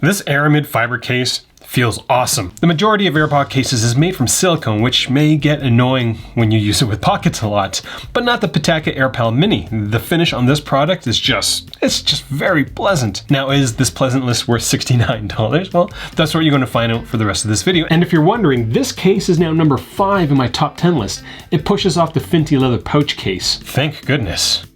This Aramid Fiber case feels awesome. The majority of AirPod cases is made from silicone, which may get annoying when you use it with pockets a lot, but not the Pitaka Air Pal Mini. The finish on this product is it's just very pleasant. Now, is this pleasantness worth $69? Well, that's what you're going to find out for the rest of this video. And if you're wondering, this case is now number 5 in my top 10 list. It pushes off the Fintie leather pouch case. Thank goodness.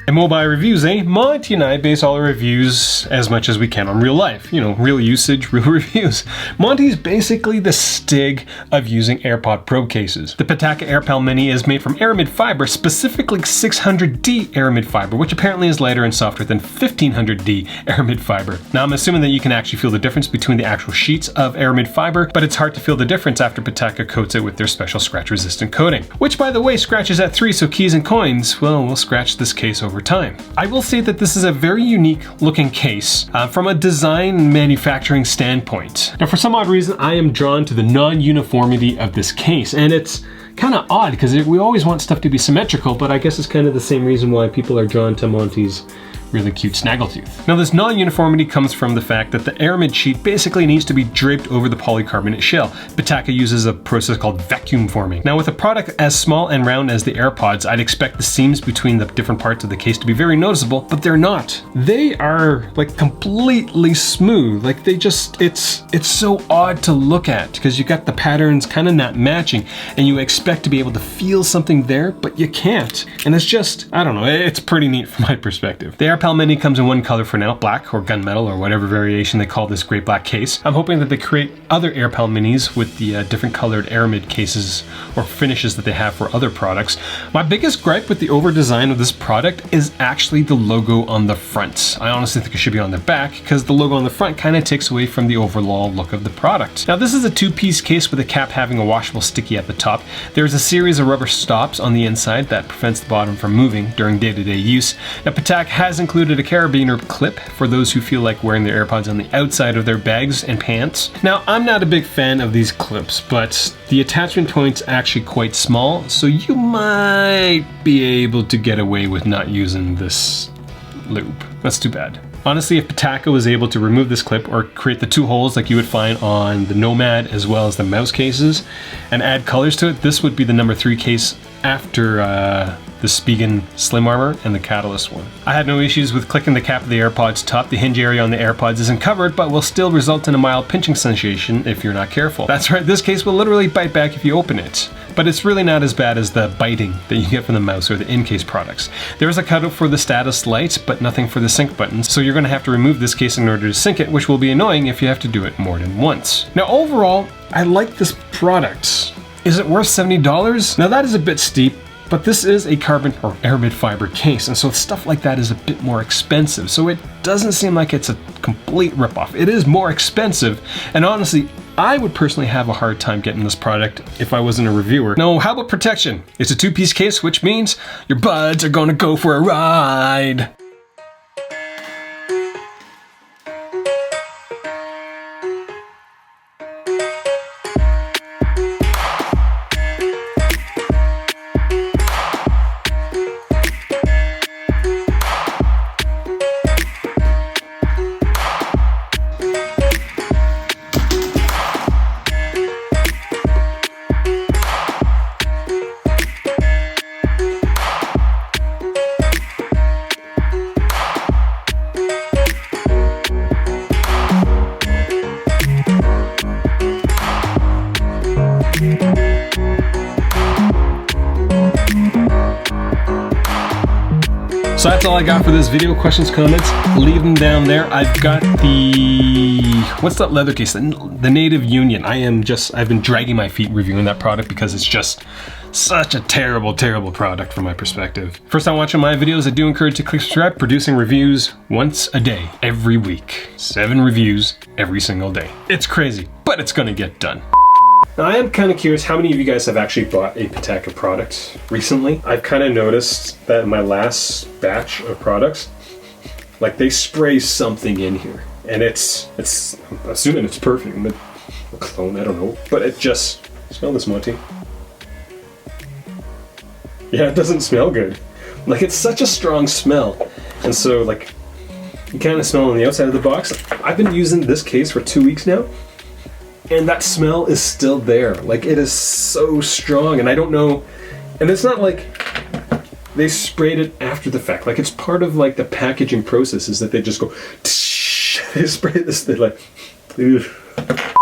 At MobileReviewsEh, Monty and I base all our reviews as much as we can on real life. You know, real usage, real reviews. Monty's basically the STIG of using AirPod Pro cases. The Pitaka Air Pal Mini is made from Aramid Fiber, specifically 600D Aramid Fiber, which apparently is lighter and softer than 1500D Aramid Fiber. Now, I'm assuming that you can actually feel the difference between the actual sheets of Aramid Fiber, but it's hard to feel the difference after Pitaka coats it with their special scratch-resistant coating. Which, by the way, scratches at 3, so keys and coins, well, we'll scratch this case over time. I will say that this is a very unique looking case from a design manufacturing standpoint. Now, for some odd reason, I am drawn to the non-uniformity of this case, and it's kind of odd because we always want stuff to be symmetrical, but I guess it's kind of the same reason why people are drawn to Monty's really cute snaggletooth. Now, this non-uniformity comes from the fact that the Aramid sheet basically needs to be draped over the polycarbonate shell. Pitaka uses a process called vacuum forming. Now, with a product as small and round as the AirPods, I'd expect the seams between the different parts of the case to be very noticeable, but they're not. They are like completely smooth. Like it's so odd to look at because you got the patterns kind of not matching and you expect to be able to feel something there, but you can't. And it's just, I don't know, it's pretty neat from my perspective. The Air Pal Mini comes in one color for now, black or gunmetal or whatever variation they call this great black case. I'm hoping that they create other Air Pal Minis with the different colored Aramid cases or finishes that they have for other products. My biggest gripe with the over design of this product is actually the logo on the front. I honestly think it should be on the back because the logo on the front kind of takes away from the overall look of the product. Now, this is a 2-piece case with a cap having a washable sticky at the top. There's a series of rubber stops on the inside that prevents the bottom from moving during day-to-day use. Now, Pitaka has included a carabiner clip for those who feel like wearing their AirPods on the outside of their bags and pants. Now, I'm not a big fan of these clips, but the attachment point's actually quite small, so you might be able to get away with not using this loop. That's too bad. Honestly, if Pitaka was able to remove this clip or create the 2 holes like you would find on the Nomad as well as the mouse cases and add colors to it, this would be the number 3 case after the Spigen Slim Armor and the Catalyst one. I had no issues with clicking the cap of the AirPods top. The hinge area on the AirPods isn't covered, but will still result in a mild pinching sensation if you're not careful. That's right, this case will literally bite back if you open it. But it's really not as bad as the biting that you get from the mouse or the in-case products. There is a cutout for the status light, but nothing for the sync buttons, so you're going to have to remove this case in order to sync it, which will be annoying if you have to do it more than once. Now, overall, I like this product. Is it worth $70? Now, that is a bit steep, but this is a carbon or Aramid fiber case, and so stuff like that is a bit more expensive. So it doesn't seem like it's a complete ripoff. It is more expensive, and honestly, I would personally have a hard time getting this product if I wasn't a reviewer. Now, how about protection? It's a 2-piece case, which means your buds are gonna go for a ride. So that's all I got for this video. Questions, comments, leave them down there. I've got the, what's that leather case? The Native Union. I've been dragging my feet reviewing that product because it's just such a terrible, terrible product from my perspective. First time watching my videos, I do encourage you to click subscribe. Producing reviews once a day, every week. 7 reviews every single day. It's crazy, but it's gonna get done. Now, I am kind of curious how many of you guys have actually bought a Pitaka product recently. I've kind of noticed that in my last batch of products, like they spray something in here, and it's I'm assuming it's perfume, but cologne, I don't know, but it just, smell this, Monty. Yeah, it doesn't smell good. Like, it's such a strong smell. And so, like, you kind of smell on the outside of the box. I've been using this case for 2 weeks now, and that smell is still there. Like, it is so strong, and I don't know, and it's not like they sprayed it after the fact. Like, it's part of, like, the packaging process is that they just go, they spray this, they're like, ugh.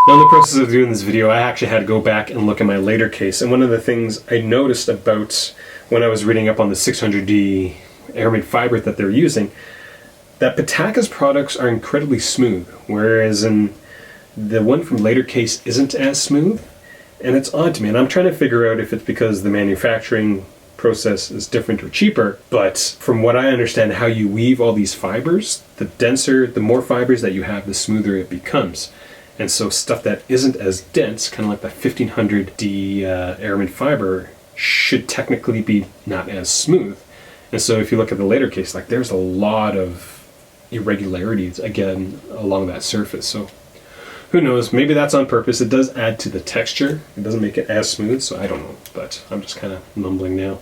Now, in the process of doing this video, I actually had to go back and look at my later case, and one of the things I noticed about when I was reading up on the 600D Aramid Fiber that they're using, that Pitaka's products are incredibly smooth, whereas in the one from later case isn't as smooth, and it's odd to me, and I'm trying to figure out if it's because the manufacturing process is different or cheaper, but from what I understand how you weave all these fibers, the denser, the more fibers that you have, the smoother it becomes. And so stuff that isn't as dense, kind of like the 1500D Aramid Fiber, should technically be not as smooth. And so if you look at the later case, like, there's a lot of irregularities again along that surface. So who knows, maybe that's on purpose. It does add to the texture. It doesn't make it as smooth, so I don't know, but I'm just kind of mumbling now.